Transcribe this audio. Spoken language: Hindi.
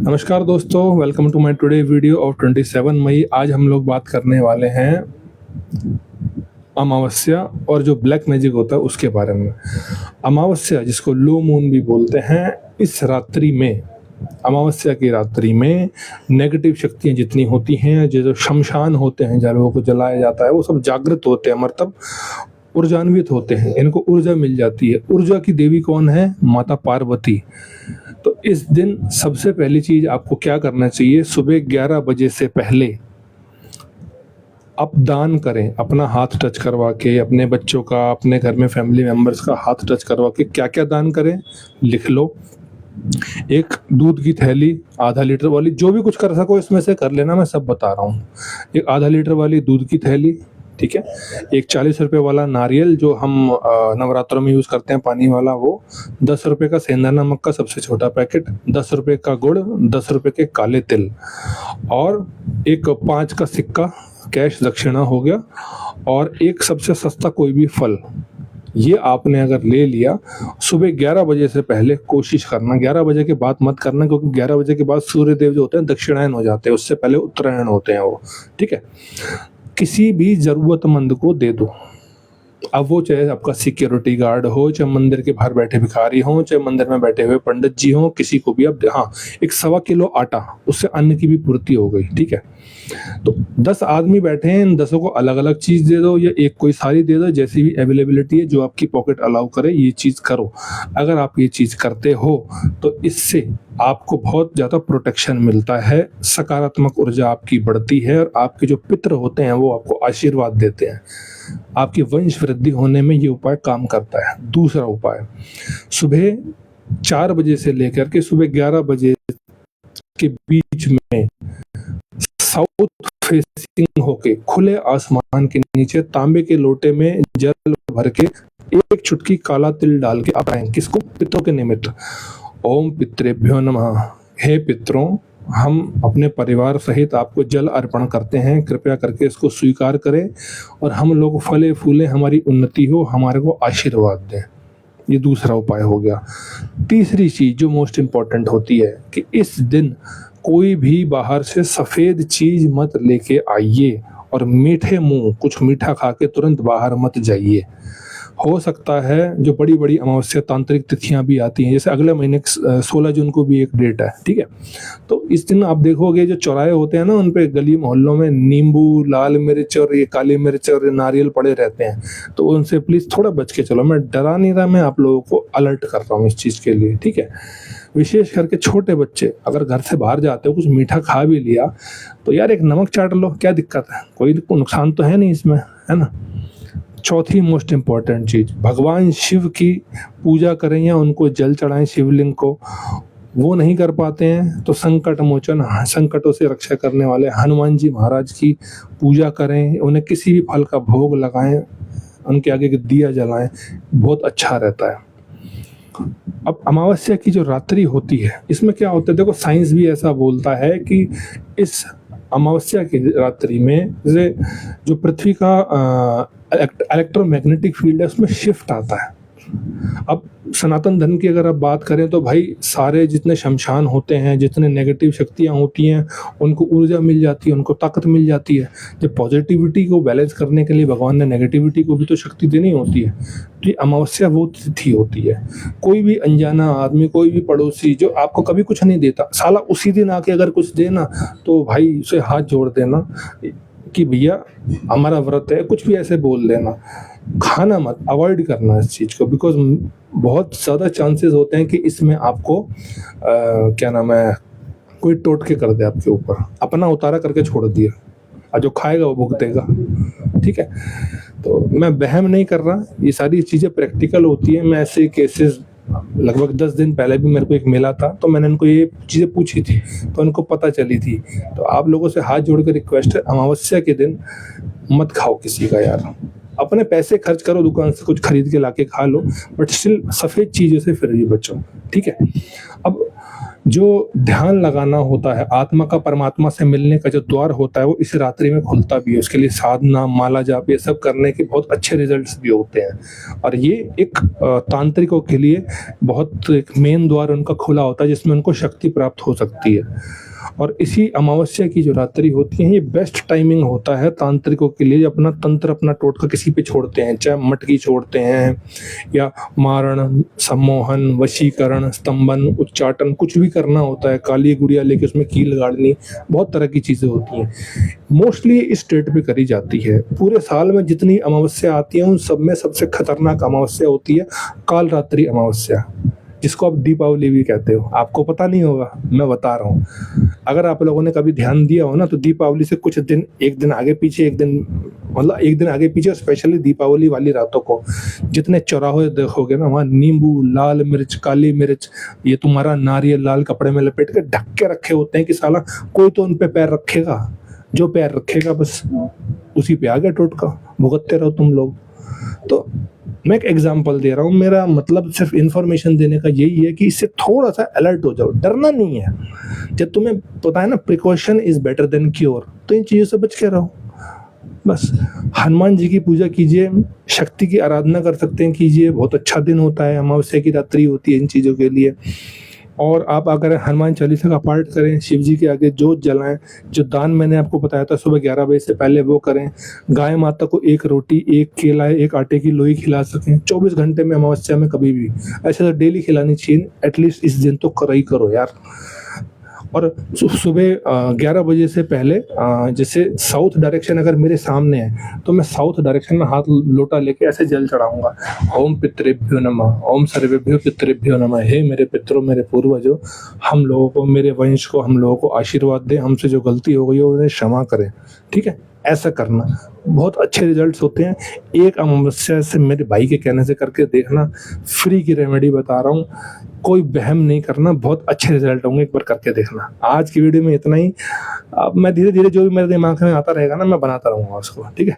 नमस्कार दोस्तों, welcome to my today video of 27 मई। आज हम लोग बात करने वाले हैं अमावस्या और जो ब्लैक मैजिक होता है उसके बारे में। अमावस्या जिसको लो मून भी बोलते हैं, इस रात्रि में, अमावस्या की रात्रि में नेगेटिव शक्तियां जितनी होती हैं, जो शमशान होते हैं जहाँ लोगों को जलाया जाता है, वो सब जागृत होते हैं, मतलब ऊर्जान्वित होते हैं। इनको ऊर्जा मिल जाती है। ऊर्जा की देवी कौन है? माता पार्वती। तो इस दिन सबसे पहली चीज आपको क्या करना चाहिए, सुबह 11 बजे से पहले आप दान करें। अपना हाथ टच करवा के, अपने बच्चों का, अपने घर में फैमिली मेंबर्स का हाथ टच करवा के क्या क्या दान करें लिख लो। एक दूध की थैली आधा लीटर वाली, जो भी कुछ कर सको इसमें से कर लेना, मैं सब बता रहा हूँ। एक आधा लीटर वाली दूध की थैली, ठीक है। एक 40 रुपए वाला नारियल जो हम नवरात्रों में यूज करते हैं, पानी वाला, वो 10 रुपए का सेंधा नमक का सबसे छोटा पैकेट, 10 रुपए का गुड़, 10 रुपए के काले तिल, और एक 5 का सिक्का कैश दक्षिणा हो गया, और एक सबसे सस्ता कोई भी फल। ये आपने अगर ले लिया, सुबह 11 बजे से पहले कोशिश करना। 11 बजे के बाद मत करना, क्योंकि 11 बजे के बाद सूर्य देव जो होते हैं दक्षिणायन हो जाते हैं, उससे पहले उत्तरायण होते हैं वो, ठीक है। किसी भी जरूरतमंद को दे दो। अब वो चाहे आपका सिक्योरिटी गार्ड हो, चाहे मंदिर के बाहर बैठे भिखारी हो, चाहे मंदिर में बैठे हुए पंडित जी हो, किसी को भी आप हाँ, एक 1.25 किलो आटा, उससे अन्न की भी पूर्ति हो गई, ठीक है। तो 10 आदमी बैठे हैं, इन 10 को अलग अलग चीज दे दो, या एक कोई सारी दे दो, जैसी भी अवेलेबिलिटी है, जो आपकी पॉकेट अलाउ करे, ये चीज करो। अगर आप ये चीज करते हो तो इससे आपको बहुत ज्यादा प्रोटेक्शन मिलता है, सकारात्मक ऊर्जा आपकी बढ़ती है, और आपके जो पितृ होते हैं वो आपको आशीर्वाद देते हैं। आपकी वंश वृद्धि होने में ये उपाय काम करता है। दूसरा उपाय, सुबह 4 बजे से लेकर के सुबह 11 बजे के बीच में साउथ फेसिंग होके खुले आसमान के नीचे तांबे के लोटे में जल भर के एक चुटकी काला तिल डाल के आप आए। किसको? पितरों के निमित्त। ओम पितृभ्यो नमः। हे पितरों, हम अपने परिवार सहित आपको जल अर्पण करते हैं, कृपया करके इसको स्वीकार करें, और हम लोग फले फूले, हमारी उन्नति हो, हमारे को आशीर्वाद दें। ये दूसरा उपाय हो गया। तीसरी चीज जो मोस्ट इम्पॉर्टेंट होती है कि इस दिन कोई भी बाहर से सफेद चीज मत लेके आइए, और मीठे मुंह कुछ मीठा खा के तुरंत बाहर मत जाइए। हो सकता है जो बड़ी बड़ी अमावस्या तांत्रिक तिथियां भी आती हैं, जैसे अगले महीने 16 जून को भी एक डेट है, ठीक है। तो इस दिन आप देखोगे जो चौराहे होते हैं ना, उन पे गली मोहल्लों में नींबू, लाल मिर्च और ये काली मिर्च और नारियल पड़े रहते हैं। तो उनसे प्लीज थोड़ा बच के चलो। मैं डरा नहीं रहा, मैं आप लोगों को अलर्ट कर रहा हूँ इस चीज के लिए, ठीक है। विशेष करके छोटे बच्चे अगर घर से बाहर जाते हो, कुछ मीठा खा भी लिया, तो यार एक नमक चाट लो, क्या दिक्कत है? कोई नुकसान तो है नहीं इसमें, है ना। चौथी मोस्ट इम्पॉर्टेंट चीज, भगवान शिव की पूजा करें या उनको जल चढ़ाएं शिवलिंग को। वो नहीं कर पाते हैं तो संकट मोचन, संकटों से रक्षा करने वाले हनुमान जी महाराज की पूजा करें, उन्हें किसी भी फल का भोग लगाएं, उनके आगे दिया जलाएं, बहुत अच्छा रहता है। अब अमावस्या की जो रात्रि होती है, इसमें क्या होता है, देखो साइंस भी ऐसा बोलता है कि इस अमावस्या की रात्रि में जो पृथ्वी का इलेक्ट्रोमैग्नेटिक फील्ड है उसमें शिफ्ट आता है। अब सनातन धर्म की अगर आप बात करें तो भाई सारे जितने शमशान होते हैं, जितने नेगेटिव शक्तियां होती हैं, उनको ऊर्जा मिल जाती है, उनको ताकत मिल जाती है। जब पॉजिटिविटी को बैलेंस करने के लिए भगवान ने नेगेटिविटी को भी तो शक्ति देनी होती है। तो ये अमावस्या वो तिथि होती है। कोई भी अनजाना आदमी, कोई भी पड़ोसी जो आपको कभी कुछ नहीं देता, साला उसी दिन आके अगर कुछ देना तो भाई उसे हाथ जोड़ देना कि भैया हमारा व्रत है, कुछ भी ऐसे बोल देना। खाना मत, अवॉइड करना इस चीज को, बिकॉज बहुत ज्यादा चांसेस होते हैं कि इसमें आपको क्या नाम है, कोई टोटके कर दे आपके ऊपर, अपना उतारा करके छोड़ दिया, और जो खाएगा वो भुगतेगा, ठीक है। तो मैं वहम नहीं कर रहा, ये सारी चीजें प्रैक्टिकल होती है। मैं ऐसे केसेस लगभग 10 दिन पहले भी मेरे को एक मिला था, तो मैंने उनको ये चीजें पूछी थी, तो उनको पता चली थी। तो आप लोगों से हाथ जोड़ कर रिक्वेस्ट है, अमावस्या के दिन मत खाओ किसी का यार। अपने पैसे खर्च करो, दुकान से कुछ खरीद के लाके खा लो, बट स्टिल सफेद चीजों से फिर भी बचो, ठीक है। अब जो ध्यान लगाना होता है, आत्मा का परमात्मा से मिलने का जो द्वार होता है वो इस रात्रि में खुलता भी है। उसके लिए साधना, माला जाप, ये सब करने के बहुत अच्छे रिजल्ट्स भी होते हैं। और ये एक तांत्रिकों के लिए बहुत एक मेन द्वार उनका खुला होता है जिसमें उनको शक्ति प्राप्त हो सकती है। और इसी अमावस्या की जो रात्रि होती है, ये बेस्ट टाइमिंग होता है तांत्रिकों के लिए। अपना तंत्र, अपना टोटका किसी पे छोड़ते हैं, चाहे मटकी छोड़ते हैं या मारण, सम्मोहन, वशीकरण, स्तंभन, उच्चाटन, कुछ भी करना होता है, काली गुड़िया लेके उसमें कील गाड़नी, बहुत तरह की चीज़ें होती हैं। मोस्टली इस स्टेट पे करी जाती है। पूरे साल में जितनी अमावस्या आती है उन सब में सबसे खतरनाक अमावस्या होती है काल रात्रि अमावस्या, जिसको आप दीपावली भी कहते हो। आपको पता नहीं होगा, मैं बता रहा हूँ। अगर आप लोगों ने कभी ध्यान दिया हो ना, तो दीपावली से कुछ दिन, एक दिन आगे पीछे, एक दिन मतलब एक दिन आगे पीछे, स्पेशली दीपावली वाली रातों को जितने चौराहे देखोगे ना, वहाँ नींबू, लाल मिर्च, काली मिर्च, ये तुम्हारा नारियल लाल कपड़े में लपेट के ढक के रखे होते हैं कि साला कोई तो उन पे पैर रखेगा। जो पैर रखेगा बस उसी पे आ गया टोटका, भुगतते रहो तुम लोग। तो मैं एक एग्जांपल दे रहा हूँ, मेरा मतलब सिर्फ इन्फॉर्मेशन देने का यही है कि इससे थोड़ा सा अलर्ट हो जाओ, डरना नहीं है। जब तुम्हें पता है ना, precaution is better than cure, तो इन चीज़ों से बच के रहो बस। हनुमान जी की पूजा कीजिए, शक्ति की आराधना कर सकते हैं कीजिए, बहुत अच्छा दिन होता है, अमावस्या की रात्रि होती है इन चीज़ों के लिए। और आप अगर हनुमान चालीसा का पाठ करें, शिव जी के आगे जोत जलाएं, जो दान मैंने आपको बताया था सुबह 11 बजे से पहले वो करें। गाय माता को एक रोटी, एक केला, एक आटे की लोई खिला सकें 24 घंटे में, अमावस्या में कभी भी। ऐसे तो डेली खिलानी चाहिए, एटलीस्ट इस दिन तो करो यार। और सुबह 11 बजे से पहले जैसे साउथ डायरेक्शन अगर मेरे सामने है तो मैं साउथ डायरेक्शन में हाथ लोटा लेके ऐसे जल चढ़ाऊंगा। ओम पितृभ्यो नमः, ओम सर्वेभ्यो पितृभ्यो नमः। हे मेरे पितरों, मेरे पूर्वजों, हम लोगों को, मेरे वंश को, हम लोगों को आशीर्वाद दें, हमसे जो गलती हो गई है उन्हें क्षमा करें। ठीक है, ऐसा करना, बहुत अच्छे रिजल्ट्स होते हैं। एक अमावस्या से मेरे भाई के कहने से करके देखना, फ्री की रेमेडी बता रहा हूँ, कोई वहम नहीं करना, बहुत अच्छे रिजल्ट होंगे, एक बार करके देखना। आज की वीडियो में इतना ही। अब मैं धीरे धीरे जो भी मेरे दिमाग में आता रहेगा ना, मैं बनाता रहूँगा उसको। ठीक है।